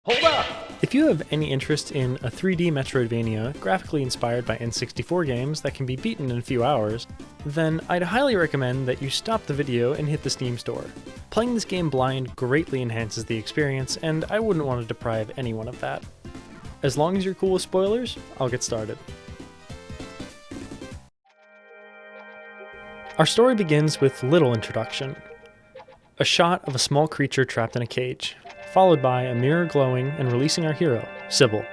Hold up! If you have any interest in a 3D Metroidvania graphically inspired by N64 games that can be beaten in a few hours, then I'd highly recommend that you stop the video and hit the Steam store. Playing this game blind greatly enhances the experience, and I wouldn't want to deprive anyone of that. As long as you're cool with spoilers, I'll get started. Our story begins with little introduction. A shot of a small creature trapped in a cage, followed by a mirror glowing and releasing our hero, Sybil.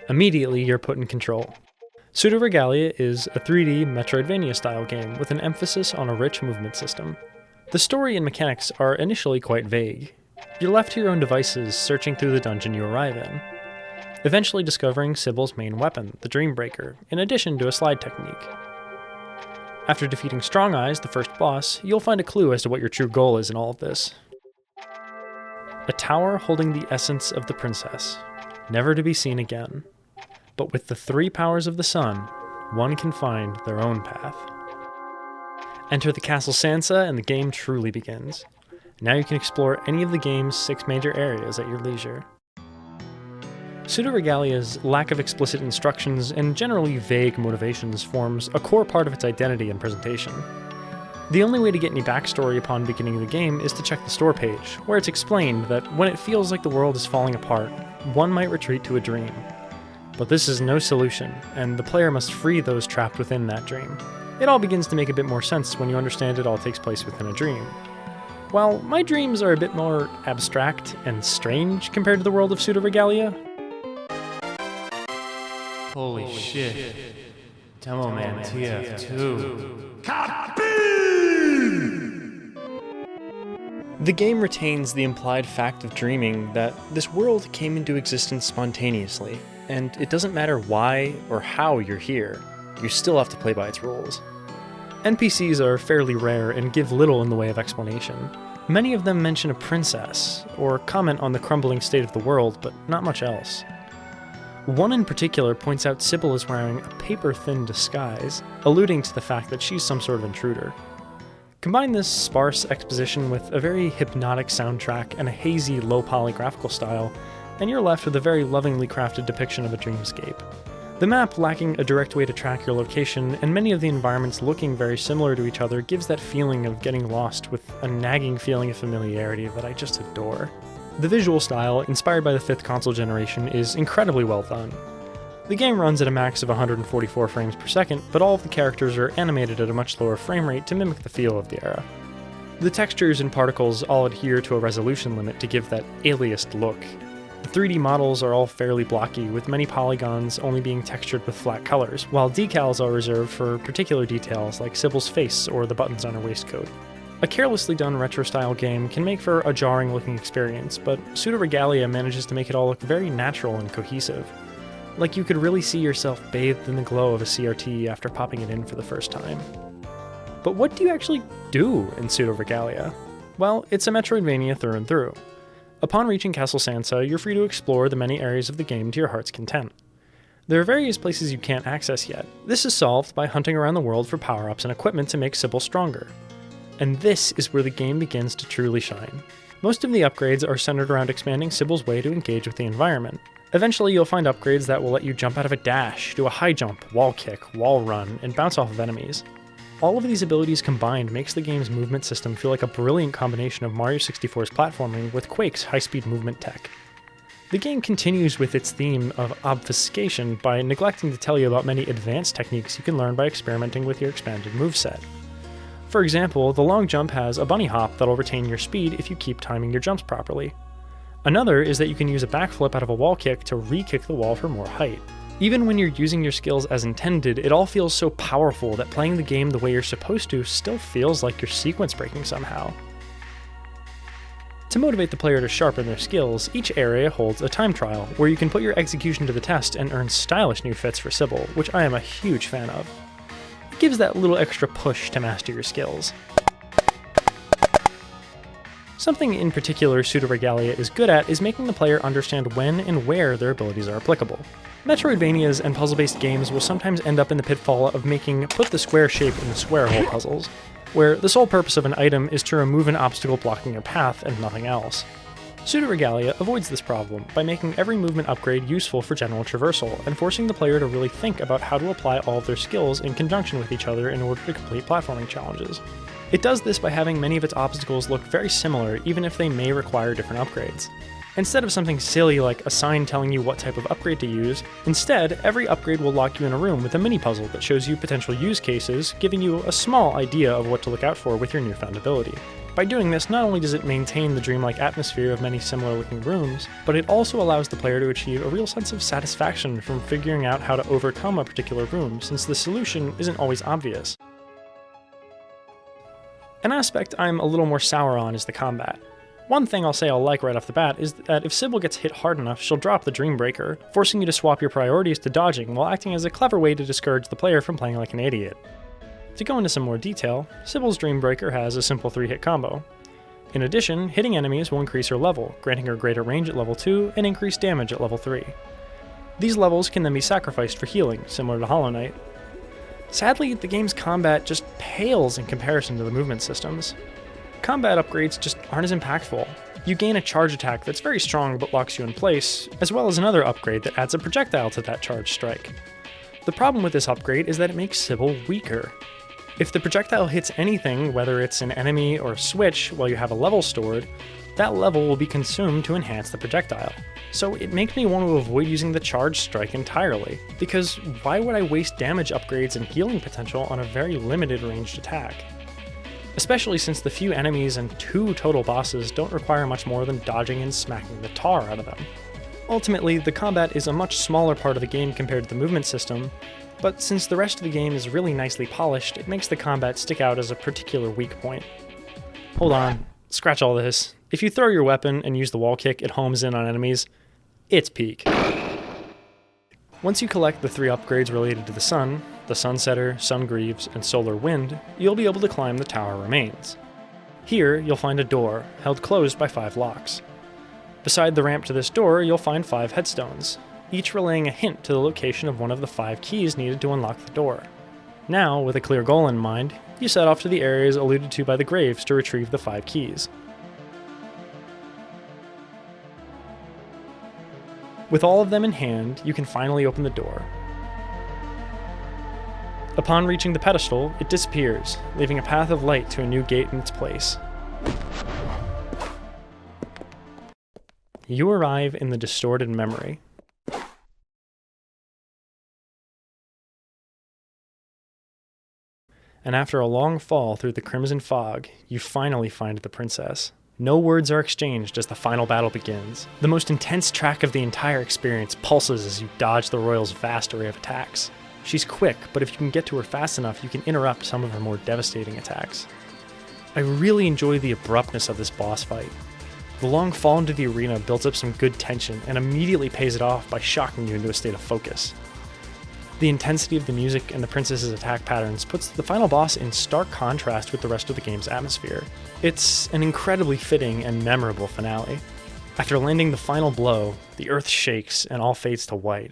Immediately, you're put in control. Pseudoregalia is a 3D Metroidvania-style game with an emphasis on a rich movement system. The story and mechanics are initially quite vague. You're left to your own devices searching through the dungeon you arrive in, eventually discovering Sybil's main weapon, the Dreambreaker, in addition to a slide technique. After defeating Strong Eyes, the first boss, you'll find a clue as to what your true goal is in all of this. A tower holding the essence of the princess, never to be seen again. But with the 3 powers of the sun, one can find their own path. Enter the castle Sansa and the game truly begins. Now you can explore any of the game's 6 major areas at your leisure. Pseudoregalia's lack of explicit instructions and generally vague motivations forms a core part of its identity and presentation. The only way to get any backstory upon beginning the game is to check the store page, where it's explained that when it feels like the world is falling apart, one might retreat to a dream. But this is no solution, and the player must free those trapped within that dream. It all begins to make a bit more sense when you understand it all takes place within a dream. While my dreams are a bit more abstract and strange compared to the world of Pseudoregalia. Holy shit. Demo Man TF2. The game retains the implied fact of dreaming that this world came into existence spontaneously, and it doesn't matter why or how you're here, you still have to play by its rules. NPCs are fairly rare and give little in the way of explanation. Many of them mention a princess, or comment on the crumbling state of the world, but not much else. One in particular points out Sybil is wearing a paper-thin disguise, alluding to the fact that she's some sort of intruder. Combine this sparse exposition with a very hypnotic soundtrack and a hazy, low-poly graphical style, and you're left with a very lovingly crafted depiction of a dreamscape. The map lacking a direct way to track your location, and many of the environments looking very similar to each other gives that feeling of getting lost with a nagging feeling of familiarity that I just adore. The visual style, inspired by the 5th console generation, is incredibly well done. The game runs at a max of 144 frames per second, but all of the characters are animated at a much lower frame rate to mimic the feel of the era. The textures and particles all adhere to a resolution limit to give that aliased look. The 3D models are all fairly blocky, with many polygons only being textured with flat colors, while decals are reserved for particular details like Sybil's face or the buttons on her waistcoat. A carelessly done retro-style game can make for a jarring-looking experience, but Pseudoregalia manages to make it all look very natural and cohesive. Like you could really see yourself bathed in the glow of a CRT after popping it in for the first time. But what do you actually do in Pseudoregalia? Well, it's a Metroidvania through and through. Upon reaching Castle Sansa, you're free to explore the many areas of the game to your heart's content. There are various places you can't access yet. This is solved by hunting around the world for power-ups and equipment to make Sybil stronger. And this is where the game begins to truly shine. Most of the upgrades are centered around expanding Sybil's way to engage with the environment. Eventually, you'll find upgrades that will let you jump out of a dash, do a high jump, wall kick, wall run, and bounce off of enemies. All of these abilities combined makes the game's movement system feel like a brilliant combination of Mario 64's platforming with Quake's high-speed movement tech. The game continues with its theme of obfuscation by neglecting to tell you about many advanced techniques you can learn by experimenting with your expanded moveset. For example, the long jump has a bunny hop that'll retain your speed if you keep timing your jumps properly. Another is that you can use a backflip out of a wall kick to re-kick the wall for more height. Even when you're using your skills as intended, it all feels so powerful that playing the game the way you're supposed to still feels like you're sequence breaking somehow. To motivate the player to sharpen their skills, each area holds a time trial, where you can put your execution to the test and earn stylish new fits for Sybil, which I am a huge fan of. It gives that little extra push to master your skills. Something in particular Pseudoregalia is good at is making the player understand when and where their abilities are applicable. Metroidvanias and puzzle-based games will sometimes end up in the pitfall of making put the square shape in the square hole puzzles, where the sole purpose of an item is to remove an obstacle blocking your path and nothing else. Pseudoregalia avoids this problem by making every movement upgrade useful for general traversal, and forcing the player to really think about how to apply all of their skills in conjunction with each other in order to complete platforming challenges. It does this by having many of its obstacles look very similar, even if they may require different upgrades. Instead of something silly like a sign telling you what type of upgrade to use, instead, every upgrade will lock you in a room with a mini-puzzle that shows you potential use cases, giving you a small idea of what to look out for with your newfound ability. By doing this, not only does it maintain the dreamlike atmosphere of many similar-looking rooms, but it also allows the player to achieve a real sense of satisfaction from figuring out how to overcome a particular room, since the solution isn't always obvious. An aspect I'm a little more sour on is the combat. One thing I'll say I'll like right off the bat is that if Sybil gets hit hard enough, she'll drop the Dreambreaker, forcing you to swap your priorities to dodging while acting as a clever way to discourage the player from playing like an idiot. To go into some more detail, Sybil's Dreambreaker has a simple 3-hit combo. In addition, hitting enemies will increase her level, granting her greater range at level 2 and increased damage at level 3. These levels can then be sacrificed for healing, similar to Hollow Knight. Sadly, the game's combat just pales in comparison to the movement systems. Combat upgrades just aren't as impactful. You gain a charge attack that's very strong but locks you in place, as well as another upgrade that adds a projectile to that charge strike. The problem with this upgrade is that it makes Sybil weaker. If the projectile hits anything, whether it's an enemy or a switch, while you have a level stored, that level will be consumed to enhance the projectile. So it makes me want to avoid using the charge strike entirely, because why would I waste damage upgrades and healing potential on a very limited ranged attack? Especially since the few enemies and 2 total bosses don't require much more than dodging and smacking the tar out of them. Ultimately, the combat is a much smaller part of the game compared to the movement system, but since the rest of the game is really nicely polished, it makes the combat stick out as a particular weak point. Hold on, scratch all this. If you throw your weapon and use the wall kick, it homes in on enemies. It's peak. Once you collect the 3 upgrades related to the Sun, the Sunsetter, Sungreaves, and Solar Wind, you'll be able to climb the Tower Remains. Here, you'll find a door, held closed by 5 locks. Beside the ramp to this door, you'll find 5 headstones, each relaying a hint to the location of one of the 5 keys needed to unlock the door. Now, with a clear goal in mind, you set off to the areas alluded to by the graves to retrieve the 5 keys. With all of them in hand, you can finally open the door. Upon reaching the pedestal, it disappears, leaving a path of light to a new gate in its place. You arrive in the distorted memory. And after a long fall through the crimson fog, you finally find the princess. No words are exchanged as the final battle begins. The most intense track of the entire experience pulses as you dodge the royal's vast array of attacks. She's quick, but if you can get to her fast enough, you can interrupt some of her more devastating attacks. I really enjoy the abruptness of this boss fight. The long fall into the arena builds up some good tension and immediately pays it off by shocking you into a state of focus. The intensity of the music and the princess's attack patterns puts the final boss in stark contrast with the rest of the game's atmosphere. It's an incredibly fitting and memorable finale. After landing the final blow, the earth shakes and all fades to white.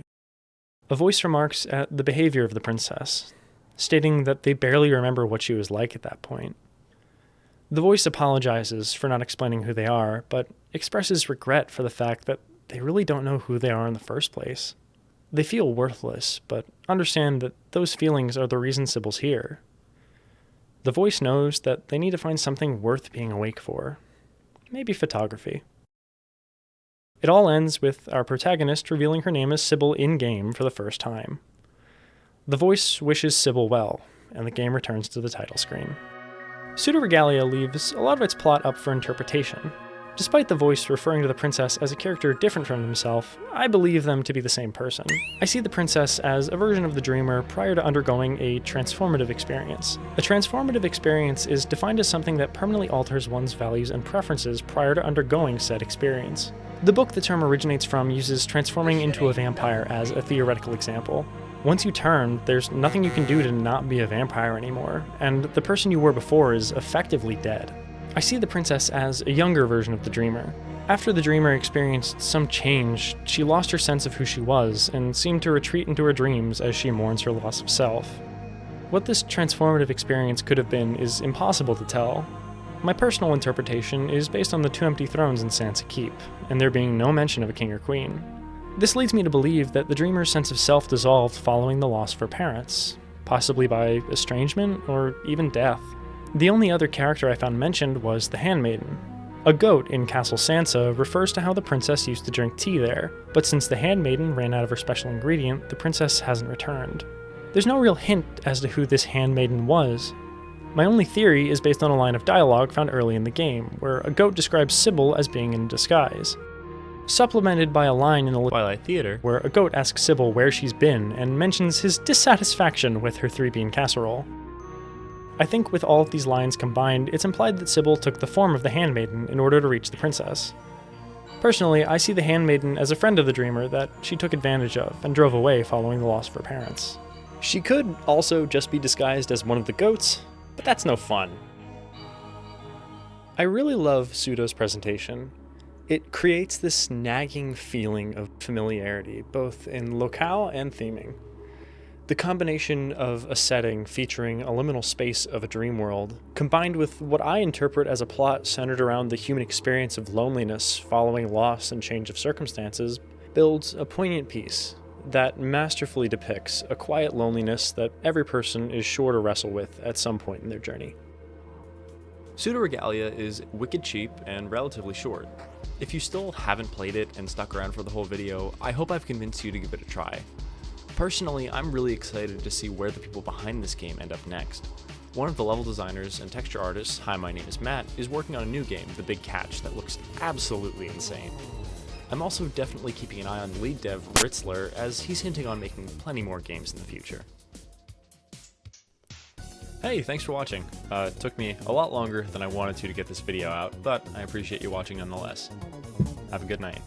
A voice remarks at the behavior of the princess, stating that they barely remember what she was like at that point. The voice apologizes for not explaining who they are, but expresses regret for the fact that they really don't know who they are in the first place. They feel worthless, but understand that those feelings are the reason Sybil's here. The voice knows that they need to find something worth being awake for. Maybe photography. It all ends with our protagonist revealing her name as Sybil in-game for the first time. The voice wishes Sybil well, and the game returns to the title screen. Pseudoregalia leaves a lot of its plot up for interpretation. Despite the voice referring to the princess as a character different from himself, I believe them to be the same person. I see the princess as a version of the dreamer prior to undergoing a transformative experience. A transformative experience is defined as something that permanently alters one's values and preferences prior to undergoing said experience. The book the term originates from uses transforming into a vampire as a theoretical example. Once you turn, there's nothing you can do to not be a vampire anymore, and the person you were before is effectively dead. I see the princess as a younger version of the dreamer. After the dreamer experienced some change, she lost her sense of who she was and seemed to retreat into her dreams as she mourns her loss of self. What this transformative experience could have been is impossible to tell. my personal interpretation is based on the 2 empty thrones in Sansa Keep, and there being no mention of a king or queen. This leads me to believe that the dreamer's sense of self dissolved following the loss of her parents, possibly by estrangement or even death. The only other character I found mentioned was the handmaiden. A goat in Castle Sansa refers to how the princess used to drink tea there, but since the handmaiden ran out of her special ingredient, the princess hasn't returned. There's no real hint as to who this handmaiden was. My only theory is based on a line of dialogue found early in the game, where a goat describes Sybil as being in disguise, supplemented by a line in the Twilight Theater, where a goat asks Sybil where she's been and mentions his dissatisfaction with her 3-bean casserole. I think with all of these lines combined, it's implied that Sybil took the form of the handmaiden in order to reach the princess. Personally, I see the handmaiden as a friend of the dreamer that she took advantage of and drove away following the loss of her parents. She could also just be disguised as one of the goats, but that's no fun. I really love Pseudo's presentation. It creates this nagging feeling of familiarity, both in locale and theming. The combination of a setting featuring a liminal space of a dream world, combined with what I interpret as a plot centered around the human experience of loneliness following loss and change of circumstances, builds a poignant piece that masterfully depicts a quiet loneliness that every person is sure to wrestle with at some point in their journey. Pseudoregalia is wicked cheap and relatively short. If you still haven't played it and stuck around for the whole video, I hope I've convinced you to give it a try. Personally, I'm really excited to see where the people behind this game end up next. One of the level designers and texture artists, hi, my name is Matt, is working on a new game, The Big Catch, that looks absolutely insane. I'm also definitely keeping an eye on lead dev Ritzler, as he's hinting on making plenty more games in the future. Hey, thanks for watching. It took me a lot longer than I wanted to get this video out, but I appreciate you watching nonetheless. Have a good night.